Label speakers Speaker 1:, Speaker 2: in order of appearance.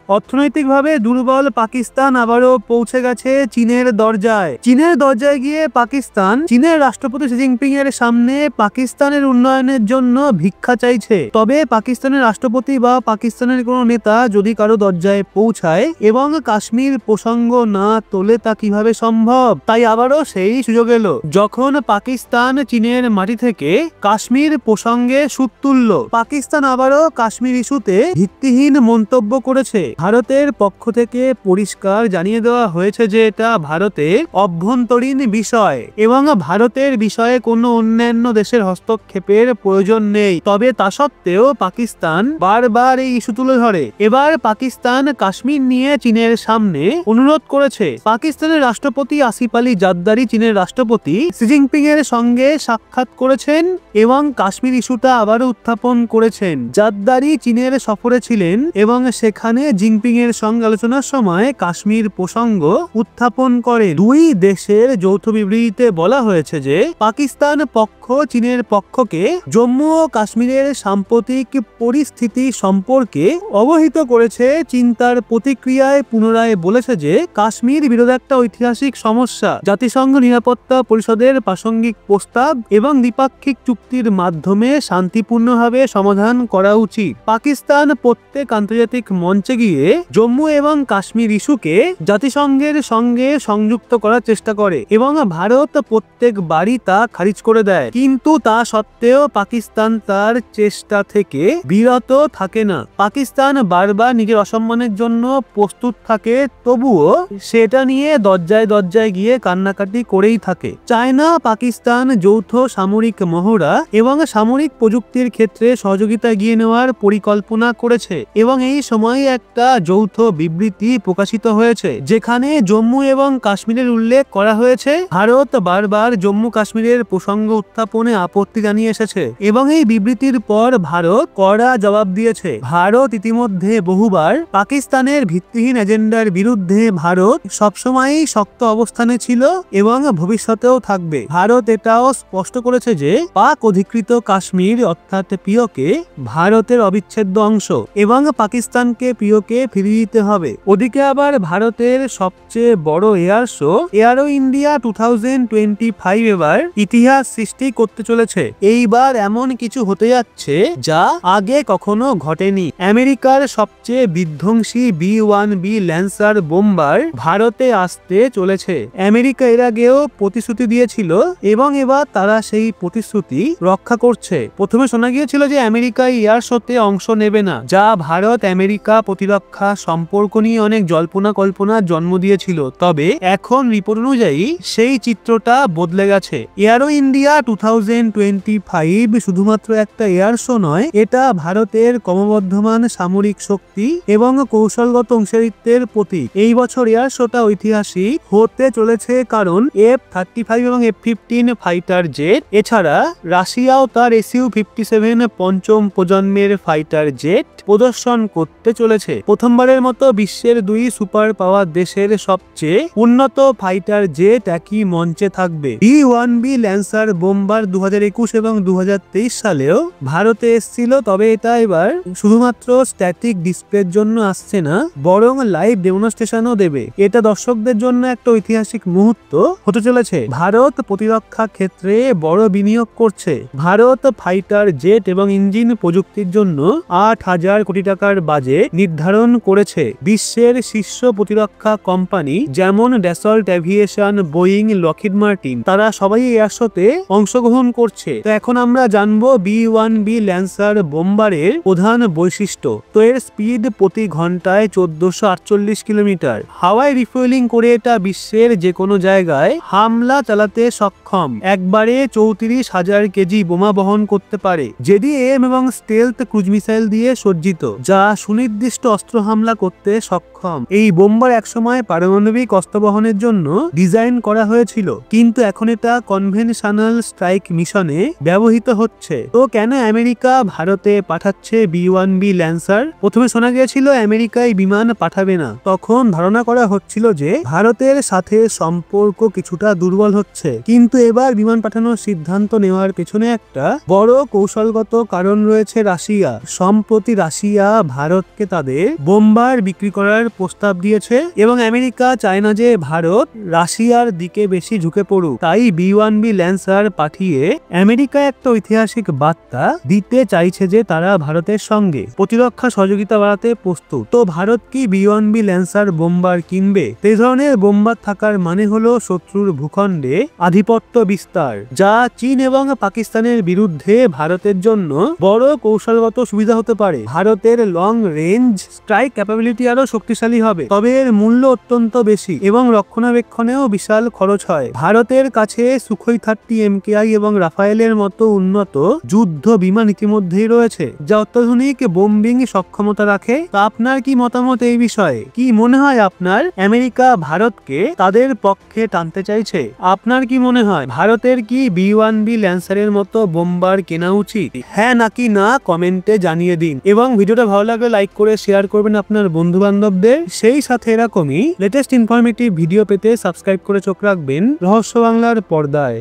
Speaker 1: অর্থনৈতিকভাবে দুর্বল পাকিস্তান আবারও পৌঁছে গেছে চীনের দরজায়। চীনের দরজায় গিয়ে পাকিস্তান চীনের রাষ্ট্রপতি শি জিনপিং এর সামনে পাকিস্তানের উন্নয়নের জন্য ভিক্ষা চাইছে। তবে পাকিস্তানের রাষ্ট্রপতি বা পাকিস্তানের কোনো নেতা যদি কারো দরজায় পৌঁছায় এবং কাশ্মীর প্রসঙ্গ না তোলে তা কিভাবে সম্ভব? তাই আবারও সেই সুযোগ এলো যখন পাকিস্তান চীনের মাটি থেকে কাশ্মীর প্রসঙ্গে সুর তুলল। পাকিস্তান আবারও কাশ্মীর ইস্যুতে ভিত্তিহীন মন্তব্য করেছে। ভারতের পক্ষ থেকে পরিষ্কার জানিয়ে দেওয়া হয়েছে যে এটা ভারতের অভ্যন্তরীণ বিষয় এবং ভারতের বিষয়ে কোনো অন্যান্য দেশের হস্তক্ষেপের প্রয়োজন নেই। তবে তা সত্ত্বেও পাকিস্তান বারবার এই ইস্যু তুলে ধরে। এবার পাকিস্তান কাশ্মীর নিয়ে চীনের সামনে অনুরোধ করেছে। পাকিস্তানের রাষ্ট্রপতি আসিফ আলী জারদারি চীনের রাষ্ট্রপতি শি জিনপিং এর সঙ্গে সাক্ষাৎ করেছেন এবং কাশ্মীর ইস্যুটা আবারও উত্থাপন করেছেন। জারদারি চীনের সফরে ছিলেন এবং সেখানে জিনপিং এর সঙ্গে আলোচনার সময় কাশ্মীর প্রসঙ্গ উত্থাপন করে। দুই দেশের যৌথ বিবৃতিতে বলা হয়েছে যে পাকিস্তান পক্ষ চীনের পক্ষকে জম্মু ও কাশ্মীরের সাম্প্রতিক পরিস্থিতি সম্পর্কে অবহিত করেছে। চীন তার প্রতিক্রিয়ায় পুনরায় বলেছে যে কাশ্মীর বিরোধ একটা ঐতিহাসিক সমস্যা, জাতিসংঘ নিরাপত্তা পরিষদের প্রাসঙ্গিক প্রস্তাব এবং দ্বিপাক্ষিক চুক্তির মাধ্যমে শান্তিপূর্ণভাবে সমাধান করা উচিত। পাকিস্তান প্রত্যেক আন্তর্জাতিক মঞ্চে গিয়ে জম্মু এবং কাশ্মীর ইস্যুকে জাতিসংঘের সঙ্গে সংযুক্ত করার চেষ্টা করে এবং ভারত প্রত্যেকবারই তা খারিজ করে দেয়। কিন্তু তা সত্ত্বেও পাকিস্তান তার চেষ্টা থেকে বিরত থাকে না। পাকিস্তান বারবার নিজের অসম্মানের জন্য প্রস্তুত থাকে, তবুও সেটা নিয়ে দরজায় দরজায় গিয়ে কান্নাকাটি করেই থাকে। চায়না পাকিস্তান যৌথ সামরিক মহড়া এবং সামরিক প্রযুক্তির ক্ষেত্রে সহযোগিতা এগিয়ে নেওয়ার পরিকল্পনা করেছে এবং এই সময় একটা যৌথ বিবৃতি প্রকাশিত হয়েছে যেখানে জম্মু এবং কাশ্মীরের উল্লেখ করা হয়েছে। ভারত বারবার জম্মু কাশ্মীরের প্রসঙ্গ উত্থাপনে আপত্তি জানিয়ে এসেছে এবং এই বিবৃতির পর ভারত কড়া জবাব দিয়েছে। ভারত ইতিমধ্যে বহুবার পাকিস্তানের ভিত্তিহীন এজেন্ডার বিরুদ্ধে ভারত সবসময়ই শক্ত অবস্থানে ছিল এবং ভবিষ্যতেও থাকবে। ভারত এটাও স্পষ্ট করেছে যে পাক অধিকৃত কাশ্মীর অর্থাৎ পিওকে ভারতের অবিচ্ছেদ্য অংশ এবং পাকিস্তানকে পিওকে ফিরিয়ে দিতে হবে। ওদিকে আবার ভারতের সবচেয়ে বড় এয়ার শো এয়ারো ইন্ডিয়া 2025 এবার ইতিহাস সৃষ্টি করতে চলেছে। এইবার এমন কিছু হতে যাচ্ছে যা আগে কখনো ঘটেনি। আমেরিকার সবচেয়ে বিধ্বংসী B-1B ল্যান্সার বোম্বার ভারতে আসতে চলেছে। আমেরিকা এর আগেও প্রতিশ্রুতি দিয়েছিল এবং এবার তারা সেই প্রতিশ্রুতি রক্ষা করছে। প্রথমে শোনা গিয়েছিল যে আমেরিকা এয়ার শোতে অংশ নেবে না, যা ভারত আমেরিকা প্রতিরক্ষা সম্পর্ক নিয়ে অনেক জল্পনা কল্পনার জন্ম দিয়েছিল। তবে এখন রিপোর্ট অনুযায়ী সেই চিত্রটা বদলে গেছে। এয়ারো ইন্ডিয়া 2025 শুধুমাত্র একটা এয়ার শো নয়, এটা ভারতের ক্রমবর্ধমান সামরিক শক্তি এবং কৌশলগত অংশীদারিত্বের প্রতীক। এই বছর এয়ার শোটা ঐতিহাসিক হতে চলেছে কারণ F-35 এবং F-15 ফাইটার জেট, এছাড়া রাশিয়াও তার SU-57 পঞ্চম প্রজন্মের ফাইটার জেট প্রদর্শন করতে চলেছে। প্রথমবারের মতো বিশ্বের দুই সুপার পাওয়ার দেশের সবচেয়ে উন্নত ফাইটার জেট একই মঞ্চে থাকবে। B-1B ল্যান্সার বোম্বার 2021 এবং 2023 সালেও ভারতে এসেছিল, তবে এটা এবার শুধুমাত্র স্ট্যাটিক ডিসপ্লের জন্য আসছে না, বরং লাইভ ডেমনস্ট্রেশনও দেবে। এটা দর্শকদের জন্য একটা ঐতিহাসিক মুহূর্ত হতে চলেছে। ভারত প্রতিরক্ষা ক্ষেত্রে বড় বিনিয়োগ করছে। ভারত ফাইটার জেট এবং ইঞ্জিন প্রযুক্তির জন্য 8,000 কোটি টাকার বাজেট নির্ধারণ করেছে। বিশ্বের শীর্ষ প্রতিরক্ষা কোম্পানি যেমন Dassault aviation, Boeing, Lockheed Martin, তারা সবাই এয়ার শোতে অংশগ্রহণ করছে। তো এখন আমরা জানবো B-1B ল্যান্সার বোম্বারের প্রধান বৈশিষ্ট্য। তো এর স্পিড প্রতি ঘন্টায় 1448 কিলোমিটার। হাওয়ায় রিফুয়েলিং করে এটা বিশ্বের যে কোনো জায়গায় হামলা চালাতে সক্ষম। একবারে 34,000 কেজি বোমা বহন করতে পারে। JDAM এবং স্টেলথ ক্রুজ মিসাইল দিয়ে সজ্জিত, যা সুনির্দিষ্ট অস্ত্র হামলা করতে সক্ষম। সক্ষম। এই বোম্বার একসময় পারমাণবিক অস্ত্র বহনের জন্য ডিজাইন করা হয়েছিল, কিন্তু এখন এটা কনভেনশনাল স্ট্রাইক মিশনে ব্যবহৃত হচ্ছে। তো কেন আমেরিকা ভারতে পাঠাচ্ছে B-1B ল্যান্সার? প্রথমে শোনা গিয়েছিল আমেরিকায় বিমান পাঠাবে না। তখন ধারণা করা হচ্ছিল যে ভারতের সাথে সম্পর্ক কিছুটা দুর্বল হচ্ছে, কিন্তু এবার বিমান পাঠানোর সিদ্ধান্ত নেওয়ার পেছনে একটা বড় কৌশলগত কারণ রয়েছে। রাশিয়া সম্প্রতি ভারতকে তাদের বোম্বার বিক্রি করার প্রস্তাব দিয়েছে এবং আমেরিকা চায় না যে ভারত রাশিয়ার দিকে বেশি ঝুঁকে পড়ুক। তাই B-1B ল্যান্সার পাঠিয়ে আমেরিকা একটা ঐতিহাসিক বার্তা দিতে চাইছে যে তারা ভারতের সঙ্গে প্রতিরক্ষা সহযোগিতা বাড়াতে প্রস্তুত। তো ভারত কি B-1B ল্যান্সার বোম্বার কিনবে? এই ধরনের বোম্বার থাকার মানে হলো শত্রুর ভূখণ্ডে আধিপত্য বিস্তার, যা চীন এবং পাকিস্তানের বিরুদ্ধে ভারতের জন্য বড় কৌশলগত সুবিধা হতে পারে। ভারতের লং রেঞ্জ স্ট্রাইক ক্যাপাবিলিটি আরো শক্তিশালী হবে, তবে এর মূল্য অত্যন্ত বেশি এবং রক্ষণাবেক্ষণেও বিশাল খরচ হয়। ভারতের কাছে সুখোই 30 MKI এবং রাফায়েলের মতো উন্নত যুদ্ধ বিমান ইতিমধ্যেই রয়েছে, যা অত্যাধুনিক বোম্বিং সক্ষমতা রাখে। তা আপনার কি মতামত এই বিষয়ে? কি মনে হয় আপনার আমেরিকা ভারতকে তাদের পক্ষে টানতে চাইছে? আপনার কি মনে হয় ভারতের কি B-1B ল্যান্সারের মতো বোম্বার কেনা উচিত? হ্যাঁ নাকি না কমেন্টে জানিয়ে দিন এবং ভিডিওটা ভালো লাগলে লাইক করে শেয়ার করবেন আপনার বন্ধু বান্ধবদের। সেই সাথে এরকমই লেটেস্ট ইনফরমেটিভ ভিডিও পেতে সাবস্ক্রাইব করে চোখ রাখবেন রহস্য বাংলার পর্দায়।